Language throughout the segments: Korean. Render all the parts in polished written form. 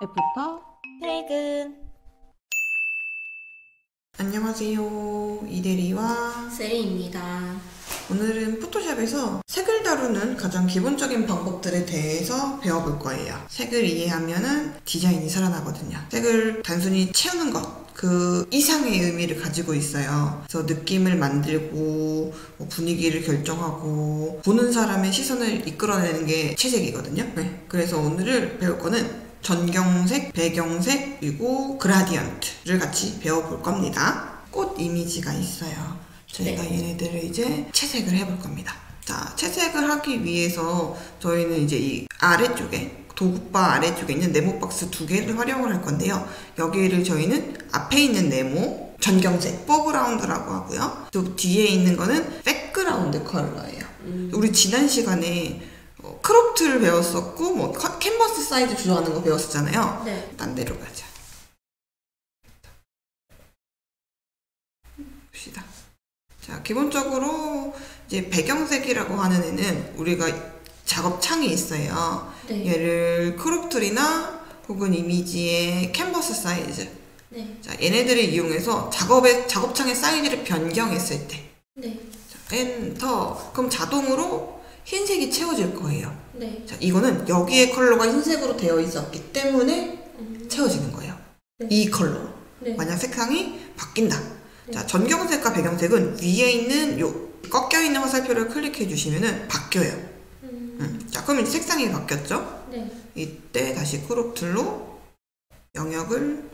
애프터 퇴근. 안녕하세요. 이대리와 세리입니다. 오늘은 포토샵에서 색을 다루는 가장 기본적인 방법들에 대해서 배워볼 거예요. 색을 이해하면은 디자인이 살아나거든요. 색을 단순히 채우는 것, 그 이상의 의미를 가지고 있어요. 그래서 느낌을 만들고 분위기를 결정하고 보는 사람의 시선을 이끌어내는 게 채색이거든요. 네. 그래서 오늘 배울 거는 전경색, 배경색, 그리고 그라디언트를 같이 배워볼 겁니다. 꽃 이미지가 있어요. 저희가 얘네들을 이제 채색을 해볼 겁니다. 자, 채색을 하기 위해서 저희는 이제 이 아래쪽에 도구바 아래쪽에 있는 네모 박스 두 개를 활용을 할 건데요. 여기를 저희는 앞에 있는 네모 전경색, 포그라운드라고 하고요. 또 뒤에 있는 거는 백그라운드 컬러예요. 우리 지난 시간에 크롭트를 배웠었고 캔버스 사이즈 조정하는 거 배웠었잖아요. 네. 딴 데로 가자. 봅시다. 자, 기본적으로 이제 배경색이라고 하는 애는 우리가 작업창이 있어요. 네. 얘를 크롭툴이나 혹은 이미지의 캔버스 사이즈. 네. 자, 얘네들을 이용해서 작업창의 사이즈를 변경했을 때. 네. 자, 엔터. 그럼 자동으로 흰색이 채워질 거예요. 네. 자, 이거는 여기의 컬러가 흰색으로 되어 있었기 때문에 채워지는 거예요. 네. 이 컬러로. 네. 만약 색상이 바뀐다. 네. 자, 전경색과 배경색은 위에 있는 요 꺾여있는 화살표를 클릭해 주시면은 바뀌어요. 자, 그럼 이제 색상이 바뀌었죠? 네. 이때 다시 크롭 툴로 영역을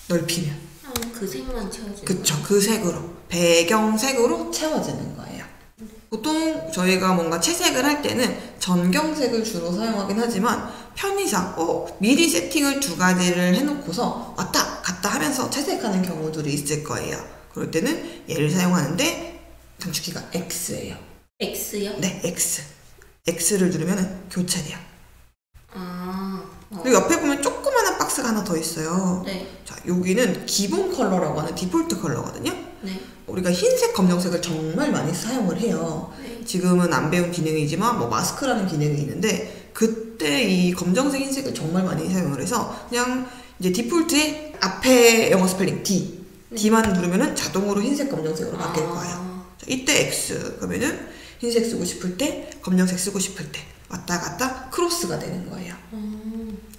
넓히면. 그 색만 채워지는 그쵸. 그 색으로. 배경색으로 채워지는 거예요. 보통 저희가 뭔가 채색을 할 때는 전경색을 주로 사용하긴 하지만 편의상 미리 세팅을 두 가지를 해놓고서 왔다 갔다 하면서 채색하는 경우들이 있을 거예요. 그럴 때는 얘를 사용하는데 단축키가 X예요. X요? 네, X. X를 누르면 교체돼요. 그리고 옆에 보면 조그마한 박스가 하나 더 있어요. 네. 자, 여기는 기본 컬러라고 하는 디폴트 컬러거든요. 네. 우리가 흰색, 검정색을 정말 많이 사용을 해요. 네. 지금은 안 배운 기능이지만 마스크라는 기능이 있는데 그때 이 검정색, 흰색을 정말 많이 사용을 해서 그냥 이제 디폴트에 앞에 영어 스펠링 D, D만 누르면은 자동으로 흰색, 검정색으로 바뀔 거예요. 자, 이때 X 그러면은 흰색 쓰고 싶을 때, 검정색 쓰고 싶을 때 왔다 갔다 크로스가 되는 거예요.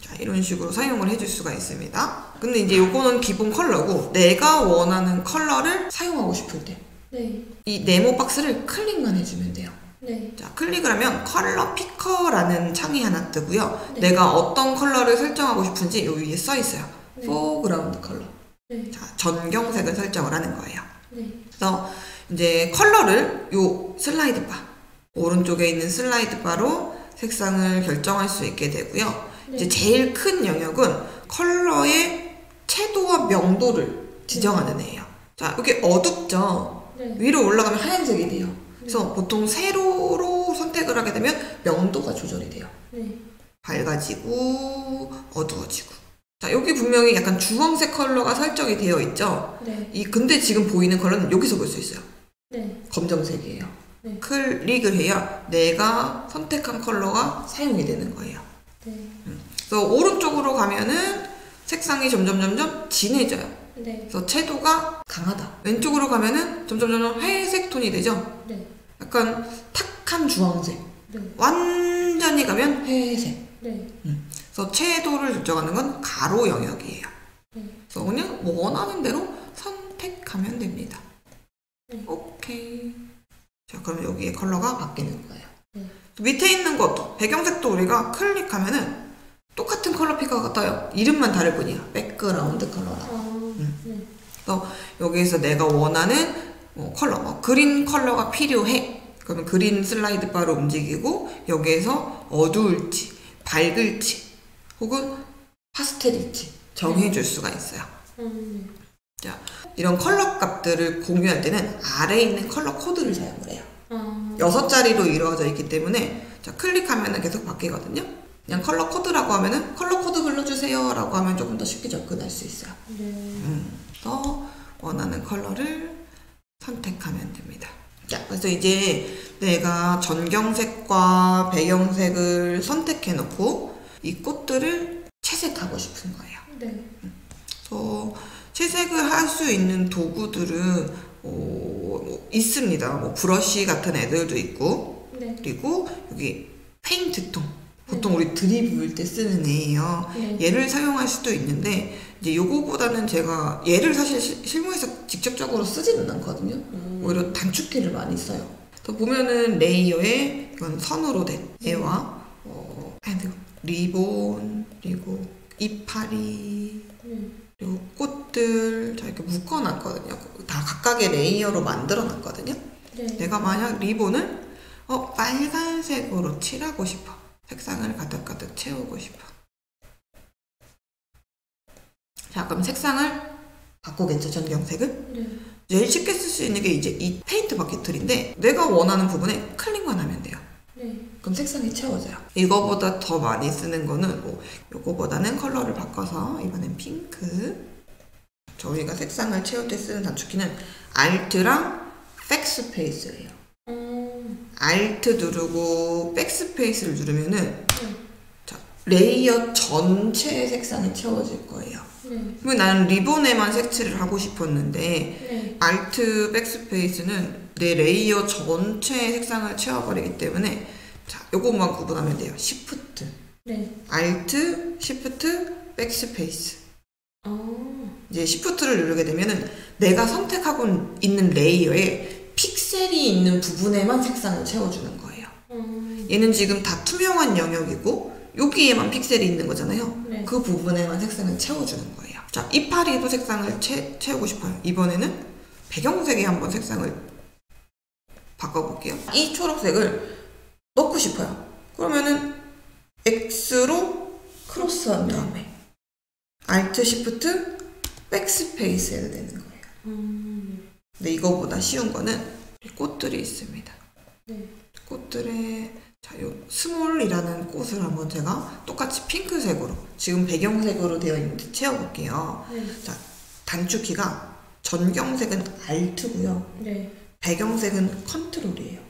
자, 이런 식으로 사용을 해줄 수가 있습니다. 근데 이제 요거는 기본 컬러고 내가 원하는 컬러를 사용하고 싶을 때 네. 이 네모 박스를 클릭만 해주면 돼요. 네. 자, 클릭을 하면 컬러 피커라는 창이 하나 뜨고요. 네. 내가 어떤 컬러를 설정하고 싶은지 여기 위에 써 있어요. 네. 포그라운드 컬러. 네. 자, 전경색을 설정을 하는 거예요. 네. 그래서 이제 컬러를 요 슬라이드 바 오른쪽에 있는 슬라이드 바로 색상을 결정할 수 있게 되고요. 네. 이제 제일 큰 영역은 컬러의 채도와 명도를 지정하는 애예요. 자, 여기 어둡죠? 네. 위로 올라가면 하얀색이 돼요. 그래서 보통 세로로 선택을 하게 되면 명도가 조절이 돼요. 네. 밝아지고 어두워지고. 자, 여기 분명히 약간 주황색 컬러가 설정이 되어 있죠? 네. 근데 지금 보이는 컬러는 여기서 볼 수 있어요. 네. 검정색이에요. 네. 클릭을 해야 내가 선택한 컬러가 사용이 되는 거예요. 네. 그래서 오른쪽으로 가면은 색상이 점점 진해져요. 네. 그래서 채도가 강하다. 왼쪽으로 가면은 점점 회색 톤이 되죠. 네. 약간 탁한 주황색. 네. 완전히 가면 회색. 네. 그래서 채도를 결정하는 건 가로 영역이에요. 네. 그래서 그냥 원하는 대로 선택하면 됩니다. 네. 오케이. 자, 그럼 여기에 컬러가 바뀌는 거예요. 네. 밑에 있는 것도 배경색도 우리가 클릭하면은 똑같은 컬러 피커가 떠요. 이름만 다를 뿐이야. 백그라운드 컬러라고. 네. 그래서 여기에서 내가 원하는 컬러, 그린 컬러가 필요해. 그러면 그린 슬라이드 바로 움직이고 여기에서 어두울지, 밝을지, 혹은 파스텔일지 정해줄 수가 있어요. 자, 이런 컬러 값들을 공유할 때는 아래에 있는 컬러 코드를 사용을 해요. 6자리로 이루어져 있기 때문에 자, 클릭하면 계속 바뀌거든요. 그냥 컬러 코드라고 하면은 컬러 코드 불러주세요 라고 하면 조금 더 쉽게 접근할 수 있어요. 그래서 원하는 컬러를 선택하면 됩니다. 자, 그래서 이제 내가 전경색과 배경색을 선택해 놓고 이 꽃들을 채색하고 싶은 거예요. 네. 그래서 채색을 할 수 있는 도구들은 뭐 있습니다. 뭐 브러쉬 같은 애들도 있고, 네. 그리고 여기 페인트통. 보통 우리 드립 부을 때 쓰는 애예요. 네. 얘를 사용할 수도 있는데 이제 요거보다는 제가 얘를 사실 실무에서 직접적으로 쓰지는 않거든요. 오히려 단축키를 많이 써요. 또 보면은 레이어에 이건 선으로 된 애와 리본, 그리고 이파리, 그리고 꽃들 자 이렇게 묶어놨거든요. 다 각각의 레이어로 만들어놨거든요. 네. 내가 만약 리본을 빨간색으로 칠하고 싶어. 색상을 가득가득 채우고 싶어. 자, 그럼 색상을 바꾸겠죠, 전경색을? 네. 제일 쉽게 쓸 수 있는 게 이제 이 페인트 버킷툴인데 내가 원하는 부분에 클릭만 하면 돼요. 네. 그럼 색상이 채워져요. 이거보다 더 많이 쓰는 거는 이거보다는 컬러를 바꿔서 이번엔 핑크. 저희가 색상을 채울 때 쓰는 단축키는 Alt랑 백스페이스예요. Alt 누르고 백스페이스를 누르면은 자, 레이어 전체의 색상이 채워질 거예요. 그러면 나는 리본에만 색칠을 하고 싶었는데 Alt 백스페이스는 내 레이어 전체의 색상을 채워버리기 때문에 자, 요것만 구분하면 돼요. Shift, Alt, Shift, 백스페이스. 이제 Shift를 누르게 되면은 내가 선택하고 있는 레이어에 픽셀이 있는 부분에만 색상을 채워주는 거예요. 얘는 지금 다 투명한 영역이고 여기에만 픽셀이 있는 거잖아요. 네. 그 부분에만 색상을 채워주는 거예요. 자, 이파리에도 색상을 채우고 싶어요. 이번에는 배경색에 한번 색상을 바꿔볼게요. 이 초록색을 넣고 싶어요. 그러면은 X로 크로스한 다음에 Alt, Shift, 백스페이스 해야 되는 거예요. 근데 이거보다 쉬운 거는 꽃들이 있습니다. 꽃들에 자, 요 스몰이라는 꽃을 한번 제가 똑같이 핑크색으로 지금 배경색으로 되어 있는데 채워볼게요. 자, 단축키가 전경색은 Alt고요. 배경색은 컨트롤이에요.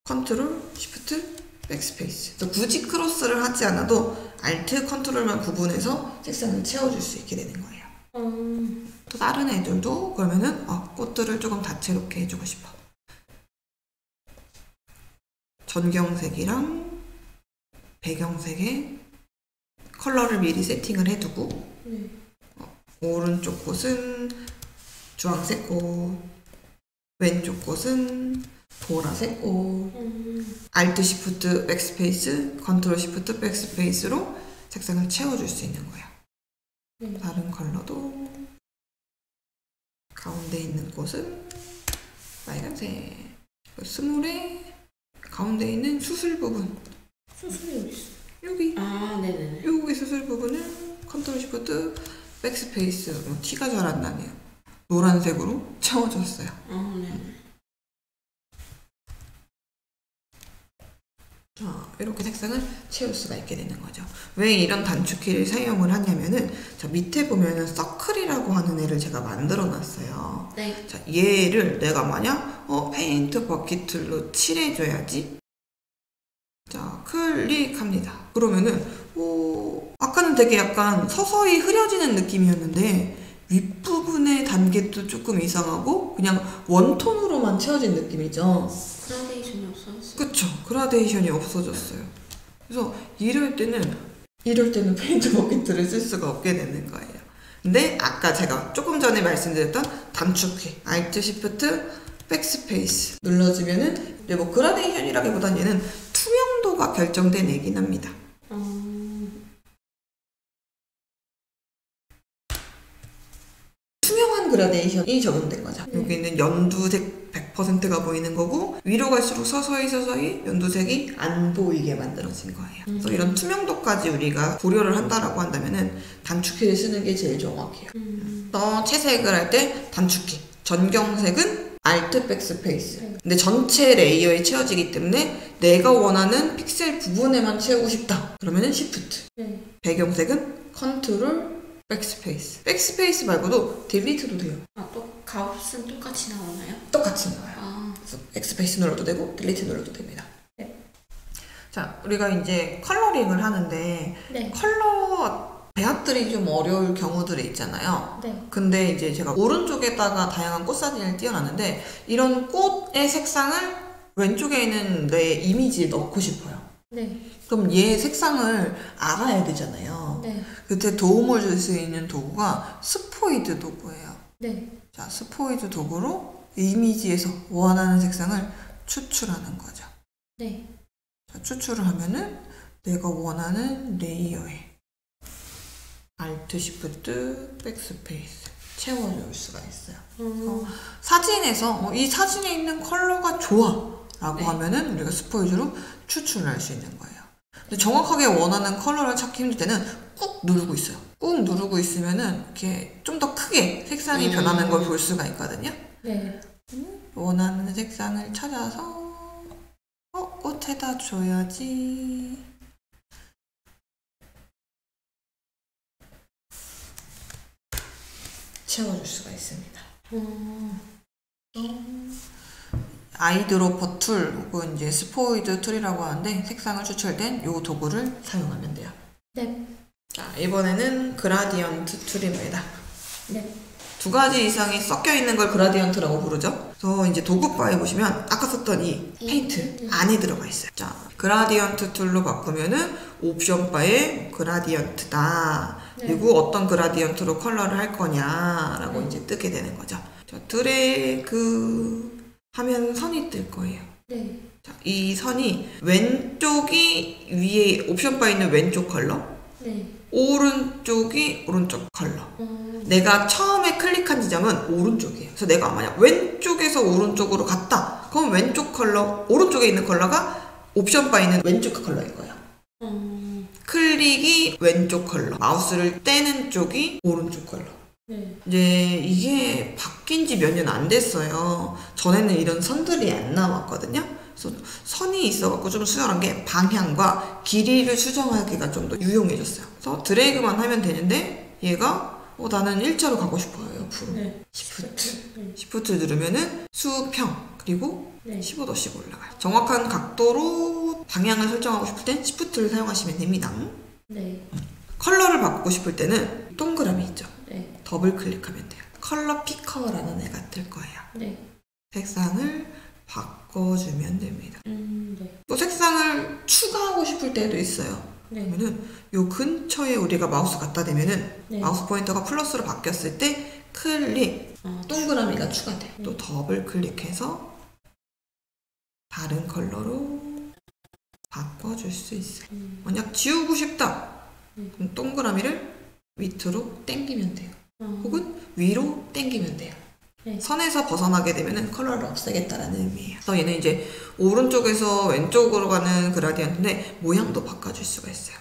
컨트롤, 시프트, 백스페이스. 그래서 굳이 크로스를 하지 않아도 Alt, 컨트롤만 구분해서 색상을 채워줄 수 있게 되는 거예요. 또 다른 애들도 그러면은 꽃들을 조금 다채롭게 해주고 싶어. 전경색이랑 배경색에 컬러를 미리 세팅을 해두고 오른쪽 꽃은 주황색 꽃, 왼쪽 꽃은 보라색 꽃. Alt, Shift, 백스페이스, 컨트롤, Shift, 백스페이스로 색상을 채워줄 수 있는 거예요. 다른 컬러도 가운데 있는 꽃은 빨간색. 스몰의 가운데 있는 수술 부분. 수술이 어디 있어? 여기. 네네네. 여기 수술 부분은 컨트롤 시프트 백스페이스. 티가 잘 안 나네요. 노란색으로 채워줬어요. 네. 자, 이렇게 색상을 채울 수가 있게 되는 거죠. 왜 이런 단축키를 사용을 하냐면은 자, 밑에 보면은 서클이라고 하는 애를 제가 만들어 놨어요. 네. 자, 얘를 내가 만약 페인트 버킷툴로 칠해줘야지. 자, 클릭합니다. 그러면은 아까는 되게 약간 서서히 흐려지는 느낌이었는데 윗부분의 단계도 조금 이상하고 그냥 원톤으로만 채워진 느낌이죠. 그라데이션이 없어졌어요. 그쵸. 그라데이션이 없어졌어요. 그래서 이럴 때는 페인트 버킷을 쓸 수가 없게 되는 거예요. 근데 아까 제가 조금 전에 말씀드렸던 단축키 Alt, Shift, 백스페이스 눌러주면은 이제 뭐 그라데이션이라기보단 얘는 투명도가 결정된 애긴 합니다. 투명한 그라데이션이 적용된 거죠. 여기는 연두색 100%가 보이는 거고 위로 갈수록 서서히 연두색이 안 보이게 만들어진 거예요. 그래서 이런 투명도까지 우리가 고려를 한다라고 한다면은 단축키를 쓰는 게 제일 정확해요. 채색을 할 때 단축키 전경색은 Alt 백스페이스. 근데 전체 레이어에 채워지기 때문에 내가 원하는 픽셀 부분에만 채우고 싶다. 그러면은 Shift. 배경색은 컨트롤 백스페이스. 백스페이스 말고도 딜리트도 돼요. 또 값은 똑같이 나오나요? 똑같이 나와요. 그래서 백스페이스 눌러도 되고 딜리트 눌러도 됩니다. 자, 우리가 이제 컬러링을 하는데 네. 컬러 배합들이 좀 어려울 경우들이 있잖아요. 네. 근데 이제 제가 오른쪽에다가 다양한 꽃 사진을 띄워놨는데 이런 꽃의 색상을 왼쪽에 있는 내 이미지에 넣고 싶어요. 네. 그럼 얘 색상을 알아야 되잖아요. 네. 그때 도움을 줄 수 있는 도구가 스포이드 도구예요. 네. 자, 스포이드 도구로 이미지에서 원하는 색상을 추출하는 거죠. 네. 자, 추출을 하면은 내가 원하는 레이어에 Alt Shift 백스페이스 채워줄 수가 있어요. 사진에서 이 사진에 있는 컬러가 좋아 라고 네. 하면은 우리가 스포이드로 추출할 수 있는 거예요. 근데 정확하게 원하는 컬러를 찾기 힘들 때는 꾹 누르고 있어요. 꾹 누르고 있으면은 이렇게 좀 더 크게 색상이 변하는 걸 볼 수가 있거든요. 네. 원하는 색상을 찾아서 꽃에다 줘야지. 채워줄 수가 있습니다. 아이드로퍼 툴 혹은 이제 스포이드 툴이라고 하는데 색상을 추출된 이 도구를 사용하면 돼요. 네. 자, 이번에는 그라디언트 툴입니다. 네. 두 가지 이상이 섞여 있는 걸 그라디언트라고 부르죠. 그래서 이제 도구바에 보시면 아까 썼던 이 페인트 안에 들어가 있어요. 자, 그라디언트 툴로 바꾸면은 옵션 바에 그라디언트다. 네. 그리고 어떤 그라디언트로 컬러를 할 거냐라고 네. 이제 뜨게 되는 거죠. 자, 드래그 하면 선이 뜰 거예요. 네. 자, 이 선이 왼쪽이 위에 옵션 바에 있는 왼쪽 컬러, 네. 오른쪽이 오른쪽 컬러. 내가 처음에 클릭한 지점은 오른쪽이에요. 그래서 내가 만약 왼쪽에서 오른쪽으로 갔다. 그럼 왼쪽 컬러, 오른쪽에 있는 컬러가 옵션 바에 있는 왼쪽 컬러인 거예요. 클릭이 왼쪽 컬러, 마우스를 떼는 쪽이 오른쪽 컬러. 네. 이제 이게 바뀐 지 몇 년 안 됐어요. 전에는 이런 선들이 안 나왔거든요. 그래서 선이 있어갖고 좀 수월한 게 방향과 길이를 수정하기가 좀 더 유용해졌어요. 그래서 드래그만 하면 되는데 얘가 나는 일자로 가고 싶어요. 옆으로. 네. 시프트 누르면은 수평 그리고 네. 15도씩 올라가요. 정확한 각도로 방향을 설정하고 싶을 땐 시프트를 사용하시면 됩니다. 네. 컬러를 바꾸고 싶을 때는 동그라미 있죠. 네. 더블 클릭하면 돼요. 컬러 피커라는 애가 뜰 거예요. 네. 색상을 바꿔주면 됩니다. 네. 또 색상을 추가하고 싶을 때도 있어요. 네. 그러면은 요 근처에 우리가 마우스 갖다 대면은 네. 마우스 포인터가 플러스로 바뀌었을 때 클릭 동그라미가 추가돼요. 또 더블 클릭해서 다른 컬러로 바꿔줄 수 있어요. 만약 지우고 싶다. 그럼 동그라미를 밑으로 당기면 돼요. 혹은 위로 당기면 돼요. 네. 선에서 벗어나게 되면 컬러를 없애겠다라는 의미예요. 그래서 얘는 이제 오른쪽에서 왼쪽으로 가는 그라디언트인데 모양도 바꿔줄 수가 있어요.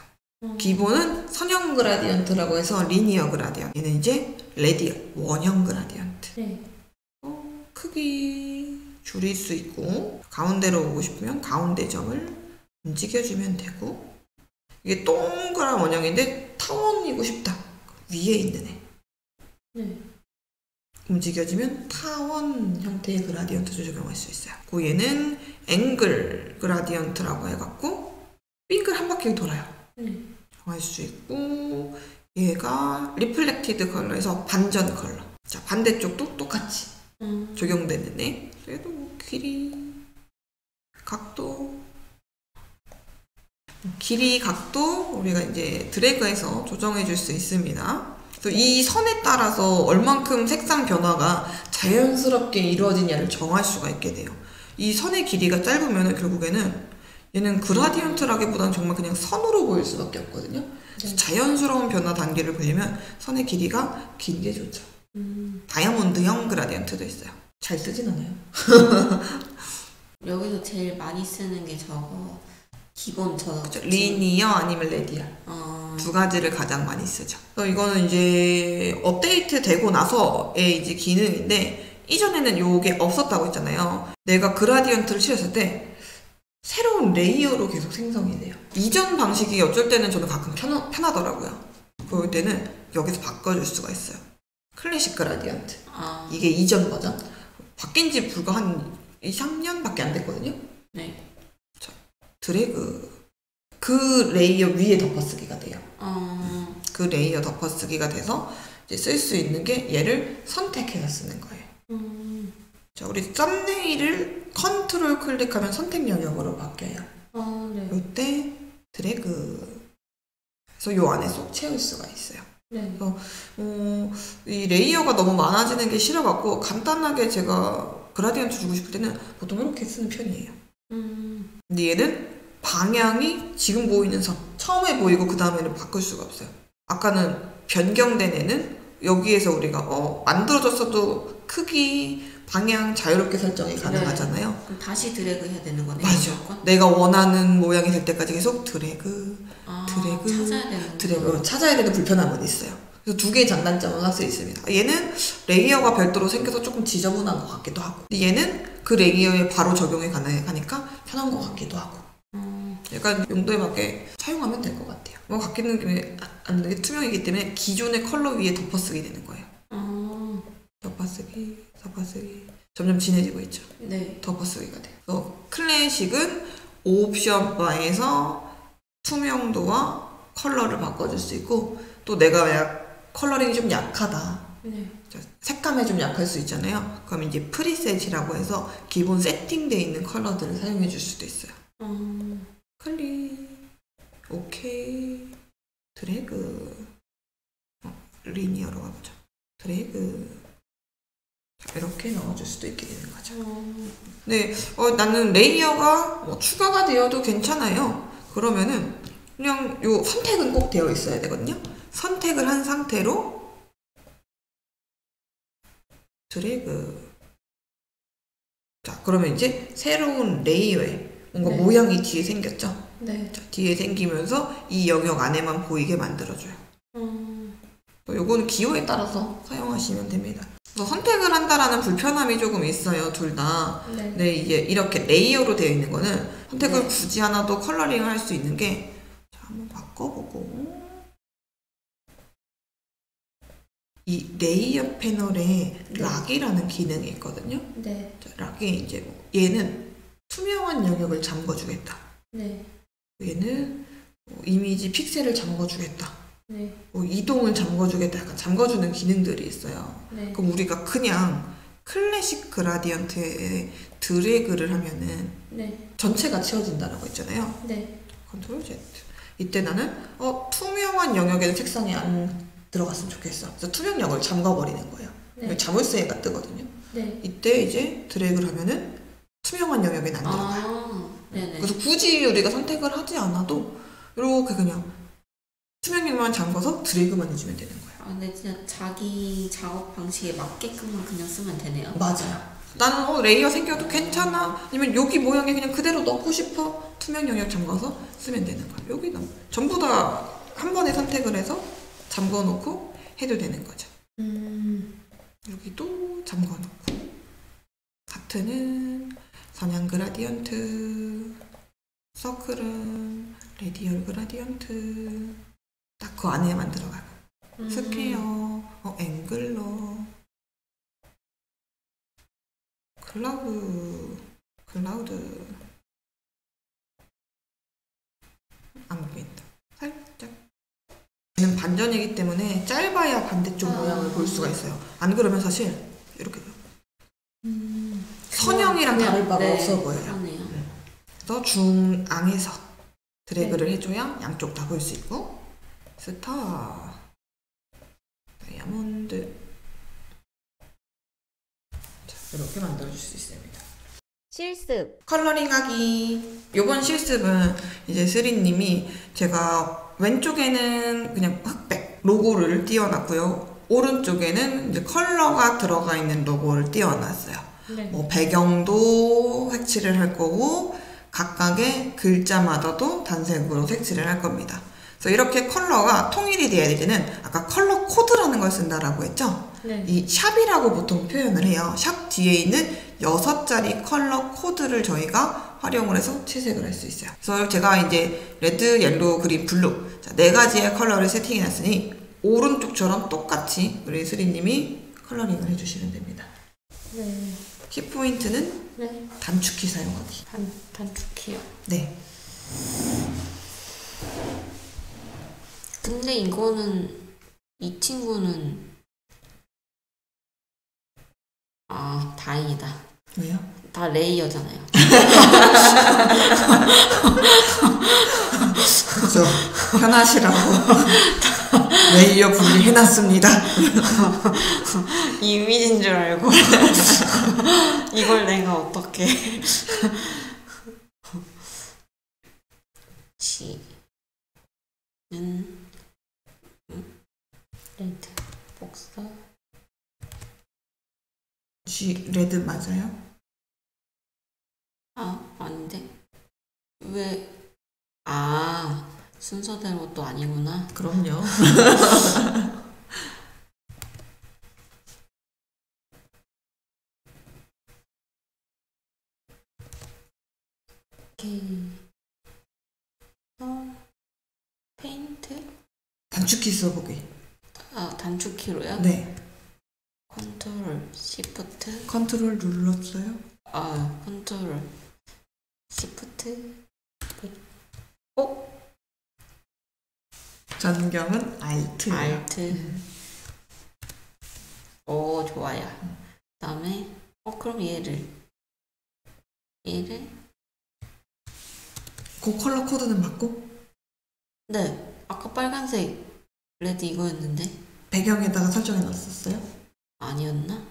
기본은 선형 그라디언트라고 해서 리니어 그라디언트. 얘는 이제 레디어, 원형 그라디언트. 네. 크기 줄일 수 있고 가운데로 오고 싶으면 가운데 점을 움직여주면 되고 이게 동그란 원형인데 타원이고 싶다. 위에 있는 애. 네. 움직여지면 타원 형태의 그라디언트도 적용할 수 있어요. 그 얘는 앵글 그라디언트라고 해갖고 빙글 한 바퀴 돌아요. 할 수 있고 얘가 리플렉티드 컬러에서 반전 컬러. 자, 반대쪽도 똑같이 적용되는 애. 그래도 뭐 길이, 각도 우리가 이제 드래그해서 조정해 줄 수 있습니다. 그래서 이 선에 따라서 얼만큼 색상 변화가 자연스럽게 이루어지냐를 정할 수가 있게 돼요. 이 선의 길이가 짧으면 결국에는 얘는 그라디언트라기보다는 정말 그냥 선으로 보일 수밖에 없거든요. 그래서 자연스러운 변화 단계를 보려면 선의 길이가 긴 게 좋죠. 다이아몬드형 그라디언트도 있어요. 잘 쓰진 않아요. 여기서 제일 많이 쓰는 게 저거 기본 그쵸? 리니어 아니면 레디아 두 가지를 가장 많이 쓰죠. 그래서 이거는 이제 업데이트 되고 나서의 이제 기능인데 이전에는 요게 없었다고 했잖아요. 내가 그라디언트를 칠했을 때 새로운 레이어로 계속 생성이 돼요. 이전 방식이 어쩔 때는 저는 가끔 편하더라고요. 그럴 때는 여기서 바꿔줄 수가 있어요. 클래식 그라디언트. 이게 이전 버전. 바뀐 지 불과 한 2, 3년밖에 안 됐거든요. 네. 자, 드래그 그 레이어 위에 덮어쓰기가 돼요. 어. 그 레이어 덮어쓰기가 돼서 이제 쓸 수 있는 게 얘를 선택해서 쓰는 거예요. 자, 우리 썸네일을 컨트롤 클릭하면 선택 영역으로 바뀌어요. 네. 이때 드래그. 그래서 요 안에 쏙 채울 수가 있어요. 네. 그래서 이 레이어가 너무 많아지는 게 싫어갖고 간단하게 제가 그라디언트 주고 싶을 때는 보통 이렇게 쓰는 편이에요. 근데 얘는 방향이 지금 보이는 선 처음에 보이고 그 다음에는 바꿀 수가 없어요. 아까는 변경된 애는 여기에서 우리가 만들어졌어도 크기, 방향 자유롭게 설정이 가능하잖아요. 네. 그럼 다시 드래그 해야 되는 거네요. 맞아. 내가 원하는 모양이 될 때까지 계속 드래그, 찾아야 되는 드래그 찾아야 되는 불편함은 있어요. 그래서 두 개의 장단점은 할 수 있습니다. 얘는 레이어가 별도로 생겨서 조금 지저분한 것 같기도 하고, 얘는 그 레이어에 바로 적용이 가능하니까 편한 것 같기도 하고. 약간 용도에 맞게 사용하면 될 것 같아요. 뭐 바뀌는 게 안 되게 투명이기 때문에 기존의 컬러 위에 덮어쓰기 되는 거예요. 덮어쓰기, 덮어쓰기. 점점 진해지고 있죠. 네. 덮어쓰기가 돼요. 그래서 클래식은 옵션 바에서 투명도와 컬러를 바꿔줄 수 있고, 또 내가 컬러링이 좀 약하다. 네. 색감에 좀 약할 수 있잖아요. 그럼 이제 프리셋이라고 해서 기본 세팅되어 있는 컬러들을 사용해 줄 수도 있어요. 클릭, 오케이, 드래그, 리니어로 가보죠. 드래그. 이렇게 넣어줄 수도 있게 되는 거죠. 네, 나는 레이어가 추가가 되어도 괜찮아요. 그러면은 그냥 요 선택은 꼭 되어 있어야 되거든요. 선택을 한 상태로 드래그. 자, 그러면 이제 새로운 레이어에 뭔가 네. 모양이 뒤에 생겼죠? 네. 자, 뒤에 생기면서 이 영역 안에만 보이게 만들어줘요. 요거는 기호에 따라서 사용하시면 됩니다. 그래서 선택을 한다라는 불편함이 조금 있어요, 둘 다. 네. 근데 이게 이렇게 레이어로 되어 있는 거는 선택을 네. 굳이 하나도 컬러링을 할 수 있는 게, 자, 한번 바꿔보고. 이 레이어 패널에 락이라는 기능이 있거든요. 네. 자, 락이 이제 얘는 투명한 영역을 잠궈주겠다. 네. 얘는 이미지 픽셀을 잠궈주겠다. 네. 이동을 잠궈주겠다. 약간 잠궈주는 기능들이 있어요. 네. 그럼 우리가 그냥 클래식 그라디언트에 드래그를 하면은 네. 전체가 채워진다라고 했잖아요. 네. 컨트롤 Z. 이때 나는 투명한 영역에는 색상이 안 들어갔으면 좋겠어. 그래서 투명 영역을 잠가버리는 거예요. 네. 자물쇠가 뜨거든요. 네. 이때 이제 드래그를 하면은 투명한 영역에는 안 들어가요. 네네. 그래서 굳이 우리가 선택을 하지 않아도 이렇게 그냥 투명영역만 잠궈서 드래그만 해주면 되는 거예요. 근데 진짜 자기 작업 방식에 맞게끔만 그냥 쓰면 되네요. 맞아요. 나는 레이어 생겨도 괜찮아. 아니면 여기 모양에 그냥 그대로 넣고 싶어. 투명 영역 잠궈서 쓰면 되는 거예요. 여기 전부 다 한 번에 선택을 해서 잠궈 놓고 해도 되는 거죠. 여기도 잠궈 놓고. 하트는 선양 그라디언트, 서클은 레디얼 그라디언트. 딱 그 안에만 들어가고. 스퀘어, 앵글러, 클라우드 안 보인다. 살짝. 얘는 반전이기 때문에 짧아야 반대쪽 모양을 볼 수가 있어요. 안 그러면 사실 이렇게 선형이랑 다를 바가 없어 보여요. 그러네요. 그래서 중앙에서 드래그를 해줘야 양쪽 다 볼 수 있고. 스타, 다이아몬드. 자, 이렇게 만들어줄 수 있습니다. 실습. 컬러링하기. 요번 실습은 이제 스리님이 제가 왼쪽에는 그냥 흑백 로고를 띄워놨고요. 오른쪽에는 이제 컬러가 들어가 있는 로고를 띄워놨어요. 네. 뭐 배경도 색칠을 할 거고 각각의 글자마다도 단색으로 색칠을 할 겁니다. 그래서 이렇게 컬러가 통일이 돼야 될 때는 아까 컬러 코드라는 걸 쓴다라고 했죠? 네. 이 샵이라고 보통 표현을 해요. 샵 뒤에 있는 6자리 컬러 코드를 저희가 활용을 해서 채색을 할 수 있어요. 그래서 제가 이제 레드, 옐로우, 그린, 블루, 자, 4가지의 컬러를 세팅해 놨으니 오른쪽처럼 똑같이 우리 스리님이 컬러링을 해주시면 됩니다. 네. 키포인트는 네. 단축키 사용하기. 단축키요. 네. 근데 이거는 이 친구는 아 다행이다. 왜요? 다 레이어잖아요. 그죠. 편하시라고 레이어 분리해놨습니다. 이미지인 줄 알고 이걸 내가 어떻게 G는 레드 복사 G 레드 맞아요? 아 아닌데 왜 순서대로 또 아니구나. 그럼요. 오케이. 페인트? 단축키 써보기. 단축키로요? 네. 컨트롤 시프트 컨트롤 눌렀어요? 컨트롤 시프트 전경은 알트예요. 알트. 오 좋아요. 그 다음에 그럼 얘를 그 컬러 코드는 맞고? 네 아까 빨간색 레드 이거였는데 배경에다가 설정해 놨었어요? 아니었나?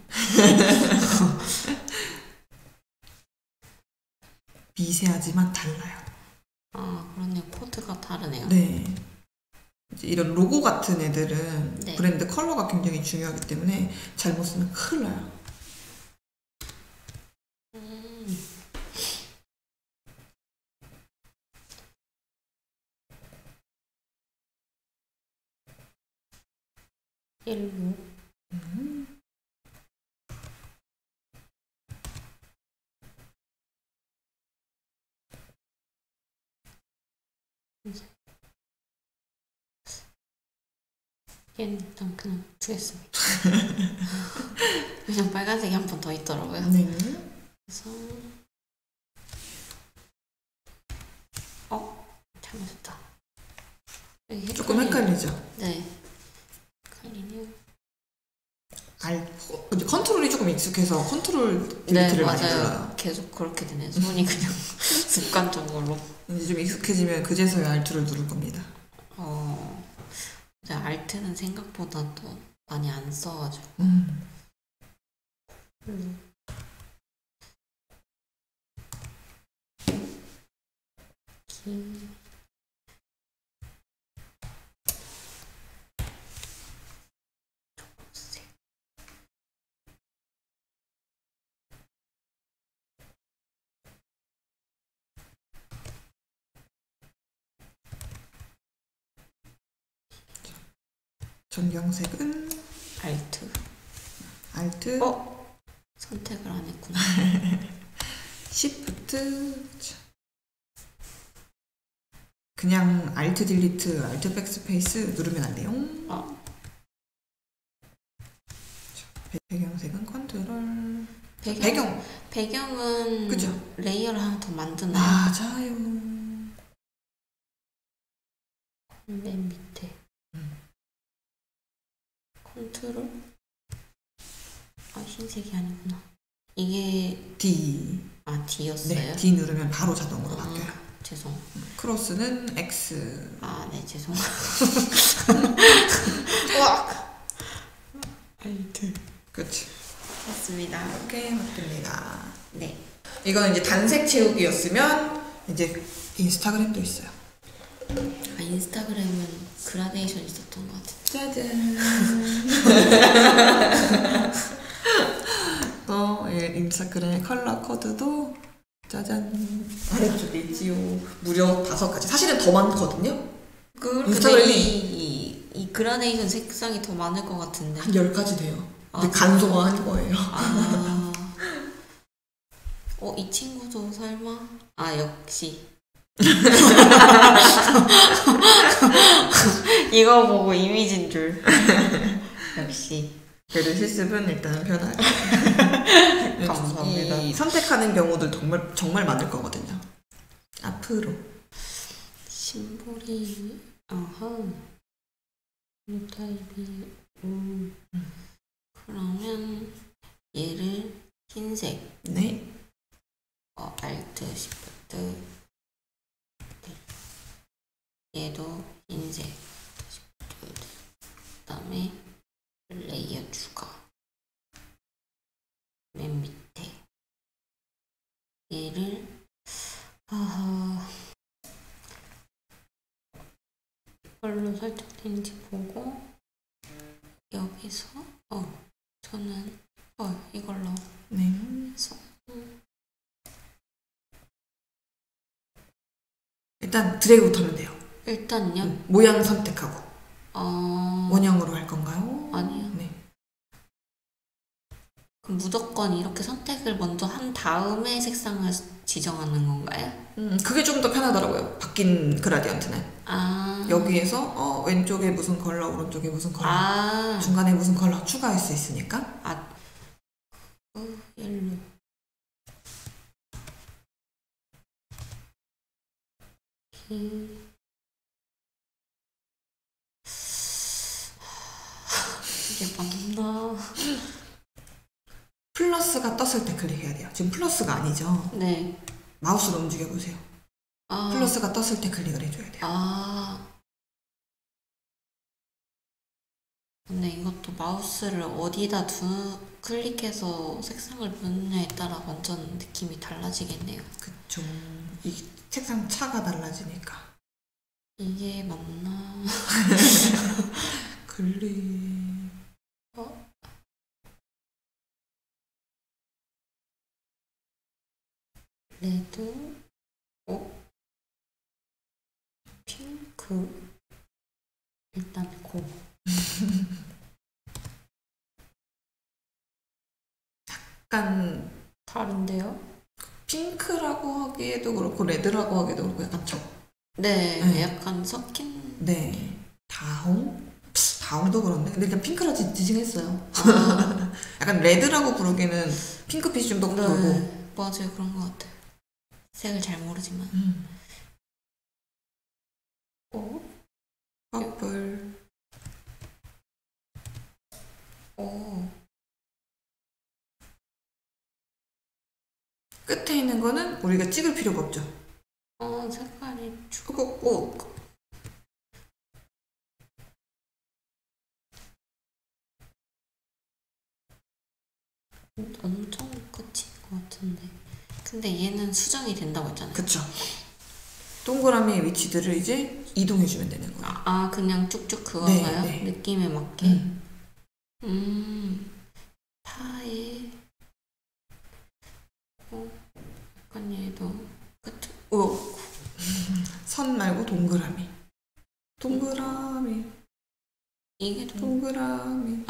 미세하지만 달라요. 그러네요. 코드가 다르네요. 네. 이제 이런 로고 같은 애들은 네. 브랜드 컬러가 굉장히 중요하기 때문에 잘못 쓰면 큰일 나요. 일로 얘는 일단 그냥 두겠습니다. 그냥 빨간색이 한 번 더 있더라고요. 네. 그래서 잘못했다. 조금 헷갈리죠? 네. 헷갈리네요. 이제 컨트롤이 조금 익숙해서 컨트롤 네, 딜리트를 많이 맞아요. 눌러요. 계속 그렇게 되네. 손이 그냥 습관적으로. 이제 좀 익숙해지면 그제서야 알트를 누를 겁니다. 근데 알트는 생각보다 또 많이 안 써가지고. 전경색은 알트 선택을 안 했구나. 시프트 그냥 알트 딜리트 알트 백스페이스 누르면 안 돼요. 배경색은 컨트롤 배경은 그죠? 레이어를 하나 더 만드나요? 맞아요. 맨 밑에 컨트롤 흰색이 아니구나. 이게 D였어요? 네, D 누르면 바로 자동으로 바뀌어요. 죄송. 크로스는 X. 네, 죄송. 알트. 그치. 맞습니다. 이렇게 바뀝니다. 네. 이건 이제 단색 채우기였으면 이제 인스타그램도 있어요. 인스타그램은 그라데이션 있었던 것 같아요. 짜잔. 인스타그램 컬러 코드도 짜잔 아래쪽에 있지요. 무려 5가지. 사실은 더 많거든요. 인스타그램이 이 그라데이션 색상이 더 많을 것 같은데. 한 10가지 돼요. 근데 간소화한 거예요. 이 친구도 설마? 역시. 이거 보고 이미지인 줄. 역시. 그래도 실습은 일단은 편하게. 감사합니다. 선택하는 경우도 정말 많을 거거든요. 앞으로. 심볼이 아하 블루 타입이 그러면 얘를 흰색 네. 알트 시프트 얘도 흰색 시프트 그 다음에 레이어 추가 맨 밑에 얘를 이걸로 설정된지 보고 여기서 저는 이걸로 네. 해서 일단 드래그부터 하면 돼요. 일단요. 모양 선택하고. 원형으로 할 건가요? 아니요. 네. 그럼 무조건 이렇게 선택을 먼저 한 다음에 색상을 지정하는 건가요? 그게 좀 더 편하더라고요. 바뀐 그라디언트는. 여기에서 왼쪽에 무슨 컬러, 오른쪽에 무슨 컬러, 중간에 무슨 컬러 추가할 수 있으니까. 옐로. 이게 맞나? 플러스가 떴을 때 클릭해야 돼요. 지금 플러스가 아니죠? 네. 마우스로 움직여보세요. 플러스가 떴을 때 클릭을 해줘야 돼요. 근데 이것도 마우스를 어디다 클릭해서 색상을 넣느냐에 따라 완전 느낌이 달라지겠네요. 그쵸. 이 색상 차가 달라지니까. 이게 맞나? 클릭. 레드, 핑크. 일단 고. 약간 다른데요? 핑크라고 하기에도 그렇고 레드라고 하기에도 그렇고 약간 네, 약간 섞인. 네. 다홍도 그런데 근데 일단 피크라 지칭했어요. 약간 레드라고 부르기는 핑크빛이 좀 더 크고. 맞아요, 그런 것 같아요. 색을 잘 모르지만. 퍼플. 끝에 있는 거는 우리가 찍을 필요가 없죠. 색깔이 죽었고. 엄청 끝인 것 같은데. 근데 얘는 수정이 된다고 했잖아요. 그쵸. 동그라미의 위치들을 이제 이동해주면 되는 거예요. 그냥 쭉쭉 그건가요? 네. 느낌에 맞게? 파에 약간 얘도 선 말고 동그라미. 이게 동그라미.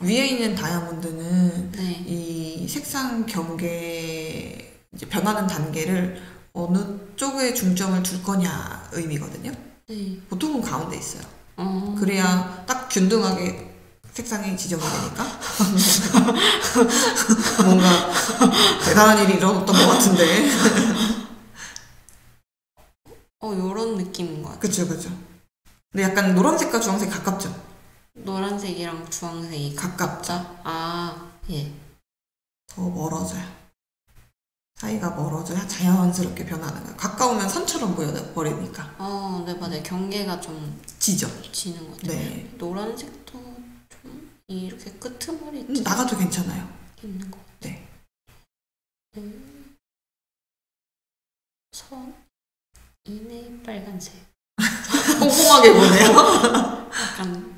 위에 위에 있는 다이아몬드는 네. 이 색상 경계 이제 변하는 단계를 어느 쪽에 중점을 둘 거냐 의미거든요. 네. 보통은 가운데 있어요. 그래야 딱 균등하게 색상이 지정이 되니까. 뭔가 대단한 일이 일어났던 것 같은데. 요런 느낌인 것 같아요. 그쵸. 근데 약간 노란색과 주황색 가깝죠? 노란색이랑 주황색이 가깝죠? 예. 더 멀어져요. 사이가 멀어져야 자연스럽게 변하는 거예요. 가까우면 선처럼 보여버리니까. 네, 맞아요. 경계가 좀 지죠? 지는 것 같아요. 네. 노란색도 좀 이렇게 끄트머리 나가도 괜찮아요. 있는 것 같아요. 네. 선 이내 빨간색. 꼼꼼하게 보네요. 약간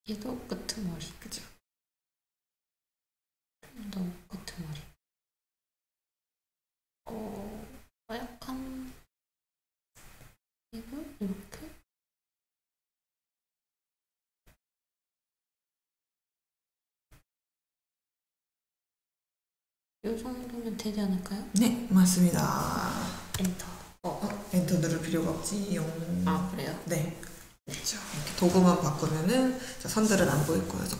얘도 끄트머리. 그죠? 좀 더 끄트머리. 약간 얘도 이렇게. 이 정도면 되지 않을까요? 네, 맞습니다. 엔터. 엔터 누를 필요가 없지요. 그래요? 네. 그렇죠. 이렇게 도구만 바꾸면은 선들은 안 보일 거여서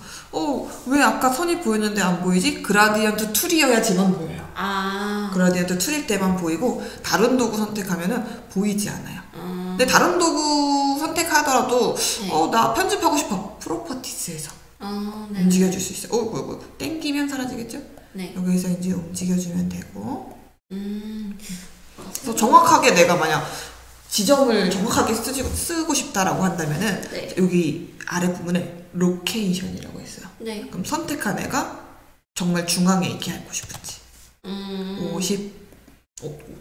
왜 아까 선이 보였는데 안 보이지? 그라디언트 툴이어야지만 보여요. 그라디언트 툴일 때만 보이고 다른 도구 선택하면은 보이지 않아요. 근데 다른 도구 선택하더라도 네. 나 편집하고 싶어. 프로퍼티스에서 네. 움직여줄 수 있어요. 뭐야. 땡기면 사라지겠죠? 네. 여기서 이제 움직여주면 되고. 그래서 음. 정확하게 내가 만약 지점을 정확하게 쓰고 싶다라고 한다면은 네. 여기 아래 부분에 로케이션이라고 있어요. 네. 그럼 선택한 애가 정말 중앙에 있게 하고 싶은지 50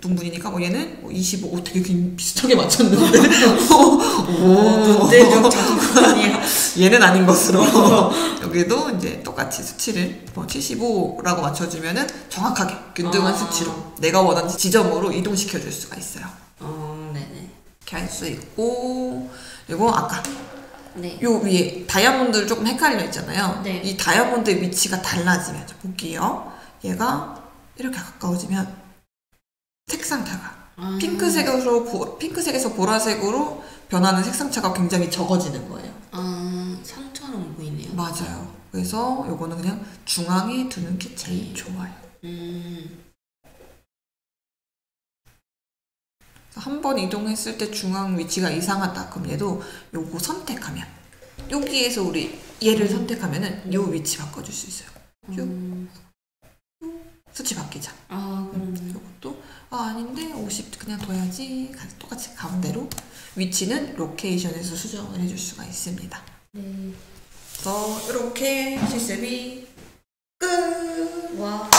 둥근이니까 얘는 25 되게 비슷하게 맞췄는데 눈들 좀 자동이에요. 얘는 아닌 것으로 여기도 이제 똑같이 수치를 75라고 맞춰주면은 정확하게 균등한 수치로 내가 원하는 지점으로 이동시켜 줄 수가 있어요. 네네. 이렇게 할 수 있고, 그리고 아까 네. 요 위에 다이아몬드를 조금 헷갈려 있잖아요. 네. 이 다이아몬드의 위치가 달라지면 볼게요. 얘가 이렇게 가까워지면 색상차가 핑크색에서 보라색으로 변하는 색상차가 굉장히 적어지는 거예요. 상처럼 보이네요. 맞아요. 그래서 요거는 그냥 중앙에 두는 게 제일 좋아요. 한 번 이동했을 때 중앙 위치가 이상하다. 그럼 얘도 요거 선택하면 여기에서 우리 얘를 선택하면은 요 위치 바꿔줄 수 있어요. 수치 바뀌자. 요것도 아닌데 50 그냥 둬야지. 똑같이 가운데로 위치는 로케이션에서 수정을 해줄 수가 있습니다. 그래서 이렇게 실습이 끝. 와.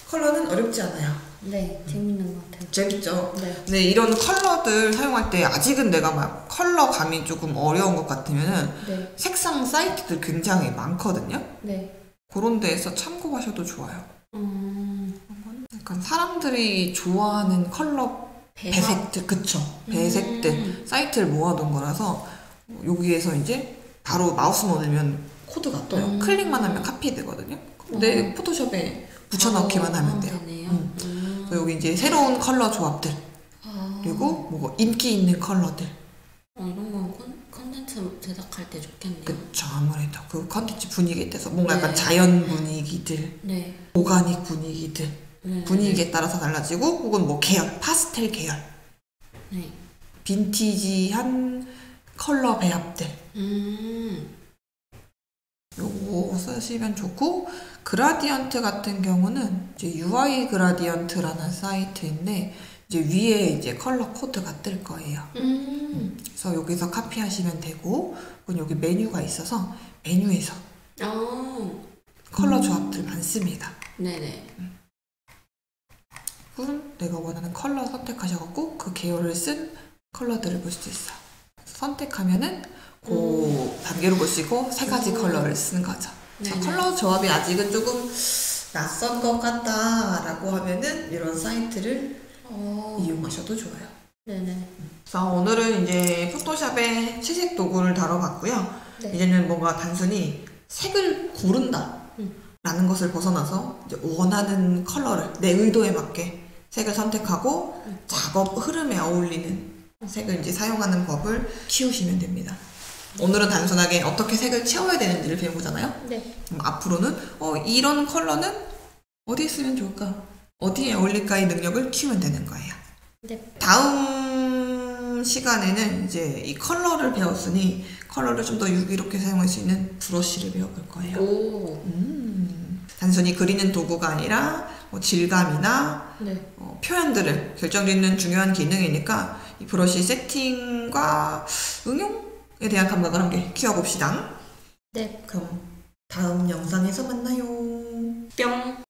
컬러는 어렵지 않아요. 네, 재밌는 것 같아요. 재밌죠? 네. 근데 이런 컬러들 사용할 때 아직은 내가 막 컬러 감이 조금 어려운 것 같으면은 네. 색상 사이트들 굉장히 많거든요. 네. 그런 데에서 참고하셔도 좋아요. 약간 사람들이 좋아하는 컬러 배색들, 그쵸? 배색들 사이트를 모아둔 거라서 여기에서 이제 바로 마우스만 올리면 코드가 떠요. 클릭만 하면 카피되거든요. 내 포토샵에 붙여넣기만 하면 돼요. 그래서 여기 이제 새로운 컬러 조합들, 그리고 뭐 인기 있는 컬러들. 이런 건 컨텐츠 제작할 때 좋겠네요. 그쵸. 아무래도 그 컨텐츠 분위기에 따라서 뭔가 약간 자연 분위기들, 오가닉 분위기들, 분위기에 따라서 달라지고, 혹은 뭐 계열, 파스텔 계열, 빈티지한 컬러 배합들. 요거 쓰시면 좋고, 그라디언트 같은 경우는 이제 UI 그라디언트라는 사이트인데 이제 위에 이제 컬러 코드가 뜰 거예요. 그래서 여기서 카피하시면 되고, 여기 메뉴가 있어서 메뉴에서 컬러 조합들 많습니다. 네네. 그럼 내가 원하는 컬러 선택하셔갖고 그 계열을 쓴 컬러들을 볼 수 있어. 선택하면은 그 단계로 보시고 세 가지 컬러를 쓰는 거죠. 컬러 조합이 아직은 조금 낯선 것 같다라고 하면은 이런 사이트를 이용하셔도 좋아요. 네네. 그래서 오늘은 이제 포토샵의 채색 도구를 다뤄봤고요. 이제는 뭔가 단순히 색을 고른다 라는 것을 벗어나서 이제 원하는 컬러를 내 의도에 맞게 색을 선택하고 작업 흐름에 어울리는 색을 이제 사용하는 법을 키우시면 됩니다. 오늘은 단순하게 어떻게 색을 채워야 되는지를 배워보잖아요. 그럼 앞으로는 이런 컬러는 어디에 쓰면 좋을까? 어디에 어울릴까의 능력을 키우면 되는 거예요. 다음 시간에는 이제 이 컬러를 배웠으니 컬러를 좀 더 유기롭게 사용할 수 있는 브러쉬를 배워볼 거예요. 단순히 그리는 도구가 아니라 질감이나 표현들을 결정짓는 중요한 기능이니까 이 브러쉬 세팅과 응용에 대한 감각을 함께 키워봅시다. 네. 그럼 다음 영상에서 만나요. 뿅.